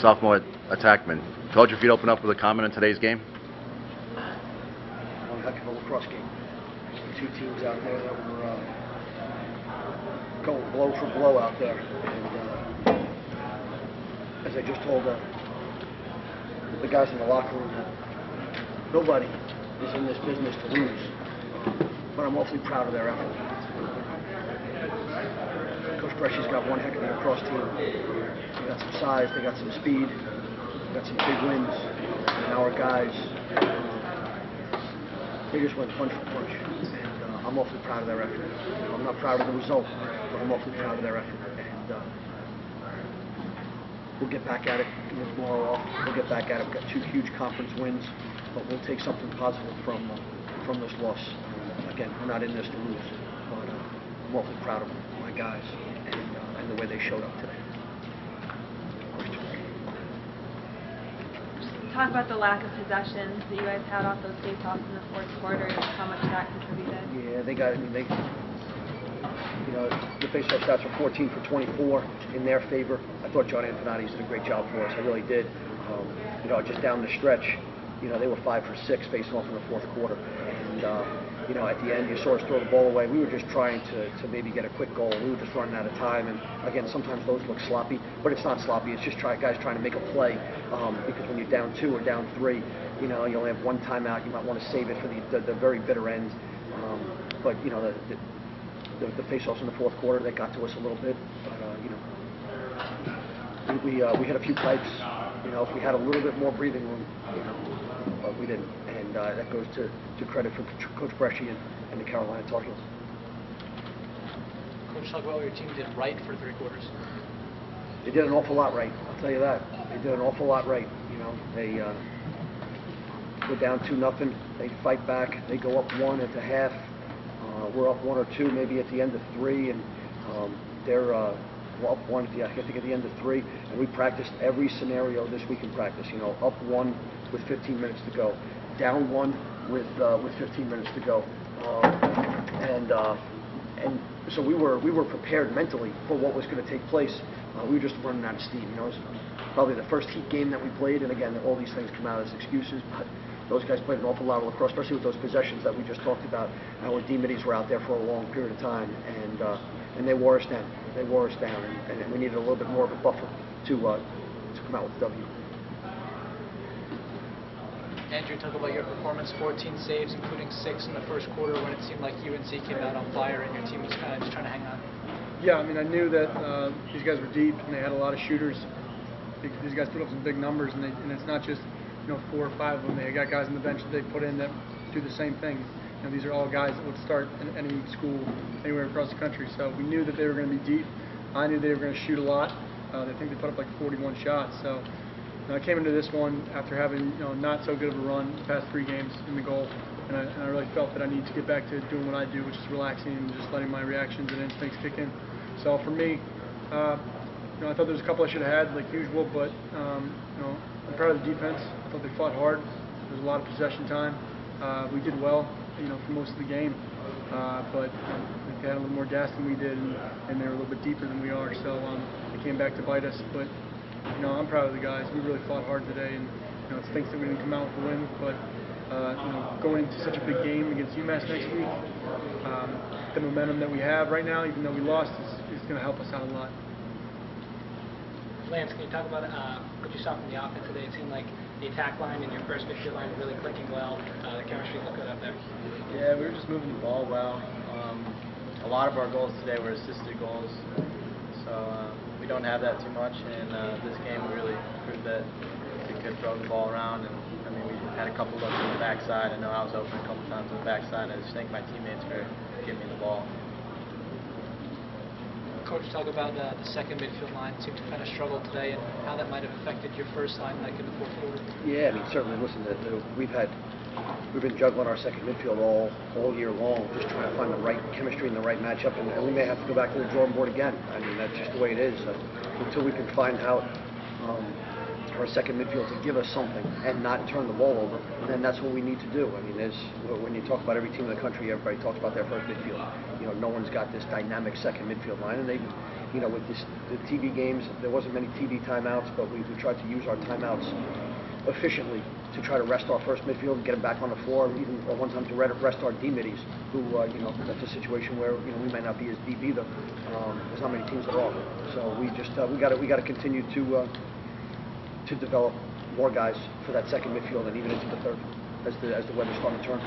sophomore attackman. Told you if you'd open up with a comment on today's game? One heck of a lacrosse game. Two teams out there that were going blow for blow out there. And as I just told the guys in the locker room, nobody is in this business to lose. But I'm awfully proud of their effort. Coach Bresci's got one heck of a lacrosse team. They got some size, they got some speed, they got some big wins. And our guys, they just went punch for punch. And I'm awfully proud of their effort. I'm not proud of the result, but I'm awfully proud of their effort. And we'll get back at it tomorrow off. We'll get back at it. We've got two huge conference wins, but we'll take something positive from this loss. Again, we're not in this to lose, but I'm awfully proud of my guys and the way they showed up today. Talk about the lack of possessions that you guys had off those face-offs in the fourth quarter and how much that contributed. Yeah, they got. I mean, the face-off stats are 14 for 24 in their favor. I thought John Antonotti's did a great job for us. I really did. Just down the stretch, they were 5 for 6 facing off in the fourth quarter, and at the end, you saw us throw the ball away. We were just trying to maybe get a quick goal. We were just running out of time, and again, sometimes those look sloppy, but it's not sloppy. It's just guys trying to make a play, because when you're down 2 or down 3, you only have one timeout. You might want to save it for the very bitter end. But the face-offs in the fourth quarter, that got to us a little bit. But we hit a few pipes. If we had a little bit more breathing room, but we didn't. And that goes to credit for Coach Bresci and the Carolina Tar Heels. Coach, talk about what your team did right for 3 quarters. They did an awful lot right. I'll tell you that. They did an awful lot right. They go down 2-0. They fight back. They go up 1 at the half. We're up 1 or 2, maybe at the end of 3, and they're up 1. I think at the end of 3. And we practiced every scenario this week in practice. Up 1 with 15 minutes to go, down 1 with 15 minutes to go, and so we were prepared mentally for what was going to take place. We were just running out of steam. It was probably the first heat game that we played, and again, all these things come out as excuses, but those guys played an awful lot of lacrosse, especially with those possessions that we just talked about. Our D-middies were out there for a long period of time, and they wore us down. They wore us down, and we needed a little bit more of a buffer to come out with the W. Andrew, talk about your performance, 14 saves, including 6 in the first quarter when it seemed like UNC came out on fire and your team was kind of just trying to hang on. Yeah, I mean, I knew that these guys were deep and they had a lot of shooters. These guys put up some big numbers, and it's not just 4 or 5 of them. They got guys on the bench that they put in that do the same thing. These are all guys that would start in any school anywhere across the country. So we knew that they were going to be deep. I knew they were going to shoot a lot. I think they put up like 41 shots. So I came into this one after having not so good of a run the past 3 games in the goal, and I really felt that I need to get back to doing what I do, which is relaxing and just letting my reactions and instincts kick in. So for me, I thought there was a couple I should have had like usual, but I'm proud of the defense. I thought they fought hard. There was a lot of possession time. We did well, for most of the game, but I think they had a little more gas than we did, and they were a little bit deeper than we are. So they came back to bite us, but. I'm proud of the guys. We really fought hard today, and it stinks that we didn't come out with a win. But going into such a big game against UMass next week, the momentum that we have right now, even though we lost, is going to help us out a lot. Lance, can you talk about what you saw from the offense today? It seemed like the attack line and your first midfield line were really clicking well. The chemistry looked good up there. Yeah, we were just moving the ball well. A lot of our goals today were assisted goals. So we don't have that too much, and this game we really proved that we could throw the ball around. And I mean, we had a couple looks on the backside. I know I was open a couple times on the backside. I just thank my teammates for giving me the ball. Coach, talk about the second midfield line. It seemed to kind of struggle today, and how that might have affected your first line like in the fourth quarter. Yeah, I mean, certainly. Listen, we've been juggling our second midfield all year long, just trying to find the right chemistry and the right matchup, and we may have to go back to the drawing board again. I mean, that's just the way it is. Until we can find out our second midfield to give us something and not turn the ball over, then that's what we need to do. I mean, when you talk about every team in the country, everybody talks about their first midfield. No one's got this dynamic second midfield line, and with the TV games, there wasn't many TV timeouts, but we tried to use our timeouts efficiently to try to rest our first midfield and get them back on the floor, even at one time to rest our D middies, who, that's a situation where, we might not be as deep either. There's not many teams that are. So we got to continue to develop more guys for that second midfield and even into the third as the weather's starting to turn.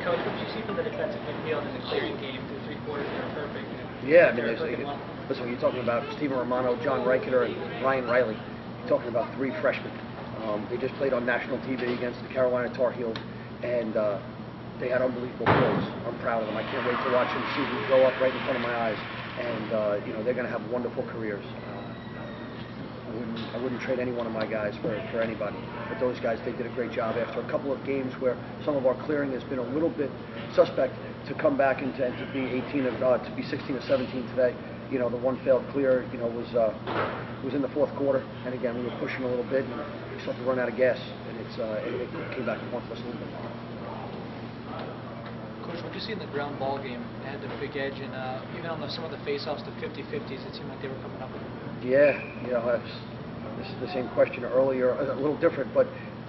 Coach, what did you see from the defensive midfield in the clearing game through 3 quarters? They were perfect. Yeah, I mean, listen, when you're talking about Steven Romano, John Reicheter, and Ryan Riley, you're talking about 3 freshmen. They just played on national TV against the Carolina Tar Heels, and they had unbelievable goals. I'm proud of them. I can't wait to watch them, see them grow up right in front of my eyes, and they're going to have wonderful careers. I wouldn't trade any one of my guys for anybody. But those guys, they did a great job after a couple of games where some of our clearing has been a little bit suspect. To come back and to be 16 or 17 today. The one failed clear, was in the fourth quarter, and again we were pushing a little bit, and we started to run out of gas, and it came back and haunted us a little bit. Coach, what did you see in the ground ball game? They had the big edge, and even on some of the face-offs, the 50-50s, it seemed like they were coming up with it. Yeah, this is the same question earlier, a little different, but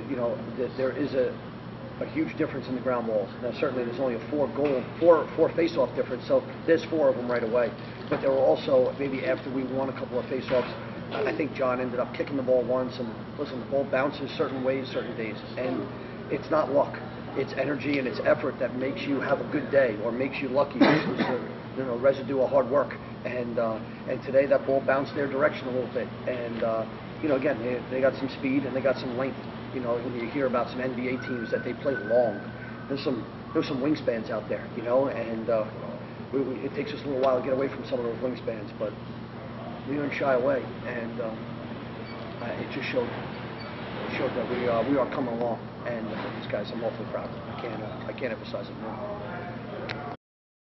there is a huge difference in the ground balls. Now certainly there's only a 4 face-off difference, so there's 4 of them right away. But there were also, maybe after we won a couple of face-offs, I think John ended up kicking the ball once, and listen, the ball bounces certain ways, certain days, and it's not luck. It's energy and it's effort that makes you have a good day or makes you lucky. It's the residue of hard work, and today that ball bounced their direction a little bit, and again they got some speed and they got some length. When you hear about some NBA teams that they play long, there's some wingspans out there, and it takes us a little while to get away from some of those wingspans, but we don't shy away, and it just showed that we are coming along, and these guys, I'm awfully proud of them. I can't emphasize it more.